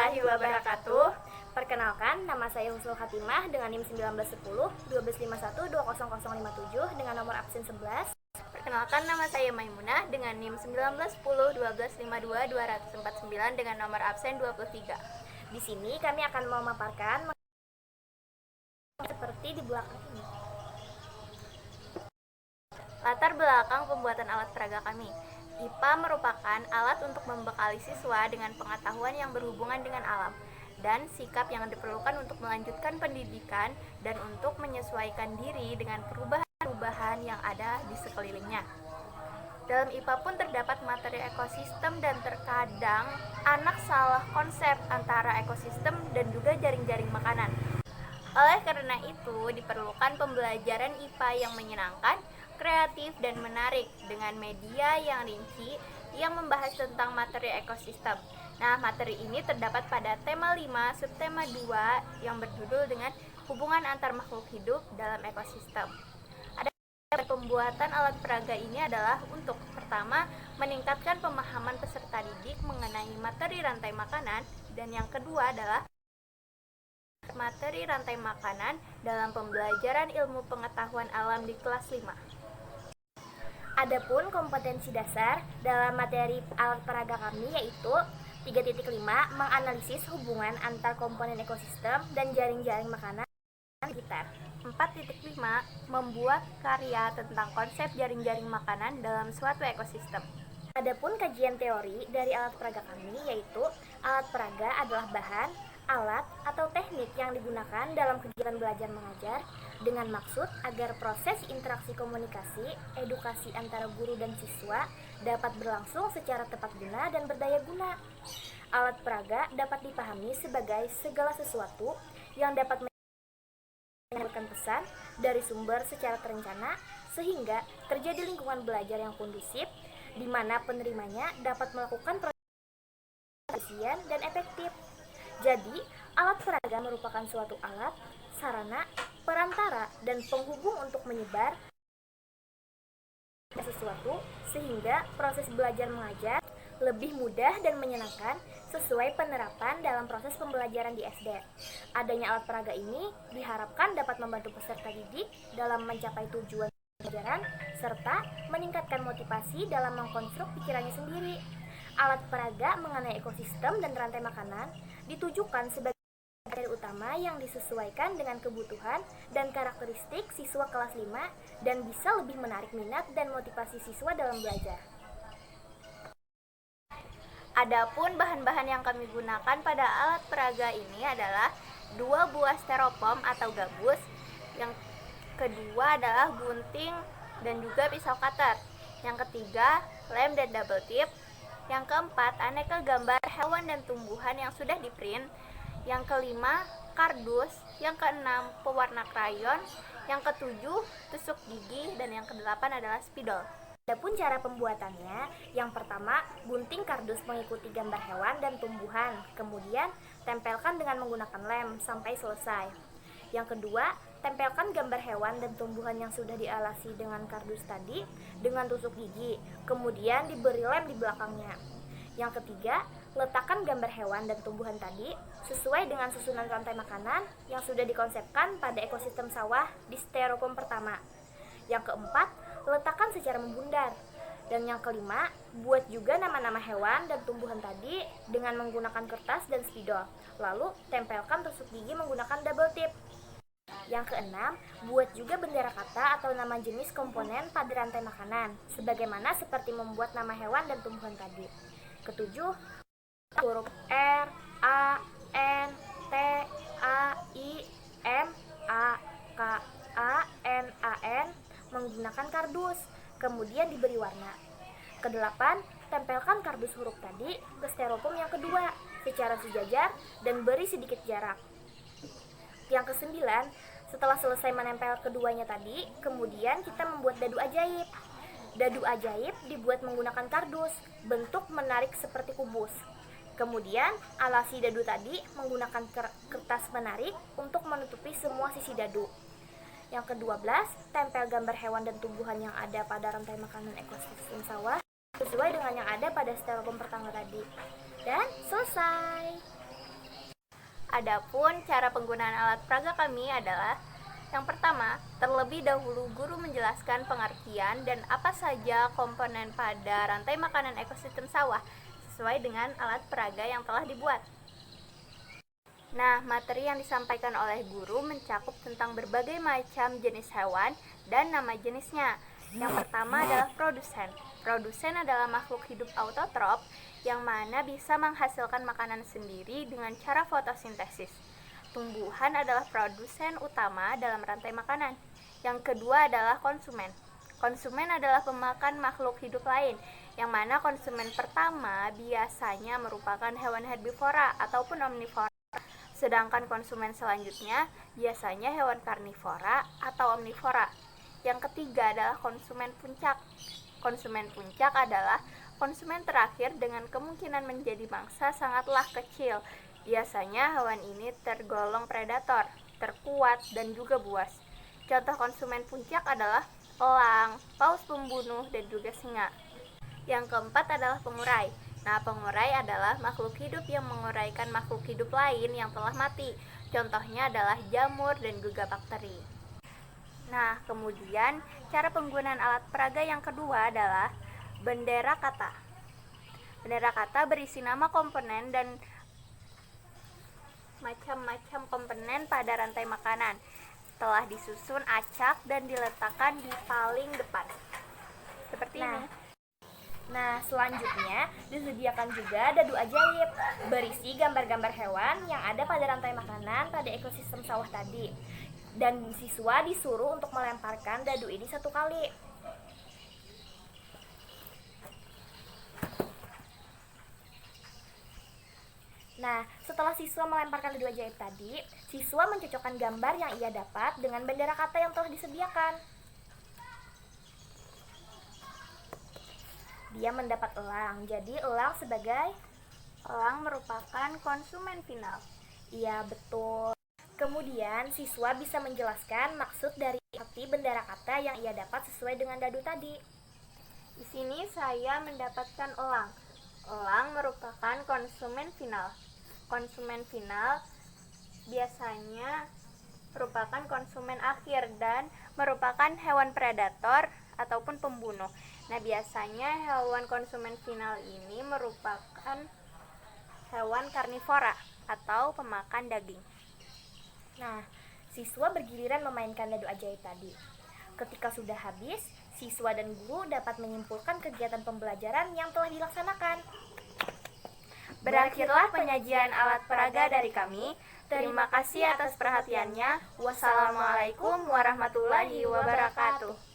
warahmatullahi wabarakatuh. Perkenalkan, nama saya Husnul Khatimah dengan NIM 1910 1251 20057 dengan nomor absen 11. Perkenalkan, nama saya Maimunah dengan NIM 1910 1252 249 dengan nomor absen 23. Di sini kami akan memaparkan seperti di belakang ini. Latar belakang pembuatan alat peraga kami. IPA merupakan alat untuk membekali siswa dengan pengetahuan yang berhubungan dengan alam dan sikap yang diperlukan untuk melanjutkan pendidikan dan untuk menyesuaikan diri dengan perubahan-perubahan yang ada di sekelilingnya. Dalam IPA pun terdapat materi ekosistem dan terkadang anak salah konsep antara ekosistem dan juga jaring-jaring makanan. Oleh karena itu, diperlukan pembelajaran IPA yang menyenangkan, kreatif, dan menarik dengan media yang rinci yang membahas tentang materi ekosistem. Nah, materi ini terdapat pada tema 5, subtema 2 yang berjudul dengan hubungan antar makhluk hidup dalam ekosistem. Pembuatan alat peraga ini adalah untuk pertama, meningkatkan pemahaman peserta didik mengenai materi rantai makanan, dan yang kedua adalah materi rantai makanan dalam pembelajaran ilmu pengetahuan alam di kelas 5. Adapun kompetensi dasar dalam materi alat peraga kami yaitu 3.5 menganalisis hubungan antar komponen ekosistem dan jaring-jaring makanan sekitar. 4.5 membuat karya tentang konsep jaring-jaring makanan dalam suatu ekosistem. Adapun kajian teori dari alat peraga kami yaitu alat peraga adalah bahan, alat, atau teknik yang digunakan dalam kegiatan belajar mengajar dengan maksud agar proses interaksi komunikasi, edukasi antara guru dan siswa dapat berlangsung secara tepat guna dan berdaya guna. Alat peraga dapat dipahami sebagai segala sesuatu yang dapat menyampaikan pesan dari sumber secara terencana sehingga terjadi lingkungan belajar yang kondusif di mana penerimanya dapat melakukan proses efisien dan efektif. Jadi, alat peraga merupakan suatu alat, sarana, perantara, dan penghubung untuk menyebar sesuatu sehingga proses belajar mengajar lebih mudah dan menyenangkan sesuai penerapan dalam proses pembelajaran di SD. Adanya alat peraga ini diharapkan dapat membantu peserta didik dalam mencapai tujuan pelajaran serta meningkatkan motivasi dalam mengkonstruk pikirannya sendiri. Alat peraga mengenai ekosistem dan rantai makanan ditujukan sebagai materi utama yang disesuaikan dengan kebutuhan dan karakteristik siswa kelas 5 dan bisa lebih menarik minat dan motivasi siswa dalam belajar. Adapun bahan-bahan yang kami gunakan pada alat peraga ini adalah 2 buah styrofoam atau gabus, yang kedua adalah gunting dan juga pisau cutter, yang ketiga lem dan double tip, yang keempat aneka gambar hewan dan tumbuhan yang sudah di-print, yang kelima kardus, yang keenam pewarna krayon, yang ketujuh tusuk gigi, dan yang kedelapan adalah spidol. Adapun cara pembuatannya, yang pertama, gunting kardus mengikuti gambar hewan dan tumbuhan, kemudian tempelkan dengan menggunakan lem sampai selesai. Yang kedua, tempelkan gambar hewan dan tumbuhan yang sudah dialasi dengan kardus tadi dengan tusuk gigi, kemudian diberi lem di belakangnya. Yang ketiga, letakkan gambar hewan dan tumbuhan tadi sesuai dengan susunan rantai makanan yang sudah dikonsepkan pada ekosistem sawah di styrofoam pertama. Yang keempat, letakkan secara membundar. Dan yang kelima, buat juga nama-nama hewan dan tumbuhan tadi dengan menggunakan kertas dan spidol. Lalu, tempelkan tusuk gigi menggunakan double tip. Yang keenam, buat juga bendera kata atau nama jenis komponen pada rantai makanan, sebagaimana seperti membuat nama hewan dan tumbuhan tadi. Ketujuh, huruf R, A, N, T, A, I, M, A, K, A, N, A, N menggunakan kardus, kemudian diberi warna. Kedelapan, tempelkan kardus huruf tadi ke styrofoam yang kedua secara sejajar dan beri sedikit jarak. Yang kesembilan, setelah selesai menempel keduanya tadi, kemudian kita membuat dadu ajaib. Dadu ajaib dibuat menggunakan kardus, bentuk menarik seperti kubus. Kemudian, alasi dadu tadi menggunakan kertas menarik untuk menutupi semua sisi dadu. Yang ke-12, tempel gambar hewan dan tumbuhan yang ada pada rantai makanan ekosistem sawah sesuai dengan yang ada pada styrofoam pertama tadi. Dan selesai. Adapun cara penggunaan alat peraga kami adalah yang pertama, terlebih dahulu guru menjelaskan pengertian dan apa saja komponen pada rantai makanan ekosistem sawah sesuai dengan alat peraga yang telah dibuat. Nah, materi yang disampaikan oleh guru mencakup tentang berbagai macam jenis hewan dan nama jenisnya. Yang pertama adalah produsen. Produsen adalah makhluk hidup autotrof yang mana bisa menghasilkan makanan sendiri dengan cara fotosintesis. Tumbuhan adalah produsen utama dalam rantai makanan. Yang kedua adalah konsumen. Konsumen adalah pemakan makhluk hidup lain, yang mana konsumen pertama biasanya merupakan hewan herbivora ataupun omnivora. Sedangkan konsumen selanjutnya biasanya hewan karnivora atau omnivora. Yang ketiga adalah konsumen puncak. Konsumen puncak adalah konsumen terakhir dengan kemungkinan menjadi mangsa sangatlah kecil. Biasanya hewan ini tergolong predator, terkuat, dan juga buas. Contoh konsumen puncak adalah elang, paus pembunuh, dan juga singa. Yang keempat adalah pengurai. Nah, pengurai adalah makhluk hidup yang menguraikan makhluk hidup lain yang telah mati. Contohnya adalah jamur dan juga bakteri. Nah, kemudian cara penggunaan alat peraga yang kedua adalah bendera kata. Bendera kata berisi nama komponen dan macam-macam komponen pada rantai makanan. Telah disusun acak dan diletakkan di paling depan. Seperti ini. Nah, selanjutnya disediakan juga dadu ajaib berisi gambar-gambar hewan yang ada pada rantai makanan pada ekosistem sawah tadi. Dan siswa disuruh untuk melemparkan dadu ini 1 kali. Nah, setelah siswa melemparkan dadu ajaib tadi, siswa mencocokkan gambar yang ia dapat dengan bendera kata yang telah disediakan. Dia mendapat elang, jadi elang sebagai Elang merupakan konsumen final. iya betul. Kemudian siswa bisa menjelaskan maksud dari arti bendera kata yang ia dapat sesuai dengan dadu tadi. Di sini saya mendapatkan elang. Elang merupakan konsumen final. Konsumen final biasanya merupakan konsumen akhir dan merupakan hewan predator ataupun pembunuh. Nah, biasanya hewan konsumen final ini merupakan hewan karnivora atau pemakan daging. Nah, siswa bergiliran memainkan dadu ajaib tadi. Ketika sudah habis, siswa dan guru dapat menyimpulkan kegiatan pembelajaran yang telah dilaksanakan. Berakhirlah penyajian alat peraga dari kami. Terima kasih atas perhatiannya. Wassalamualaikum warahmatullahi wabarakatuh.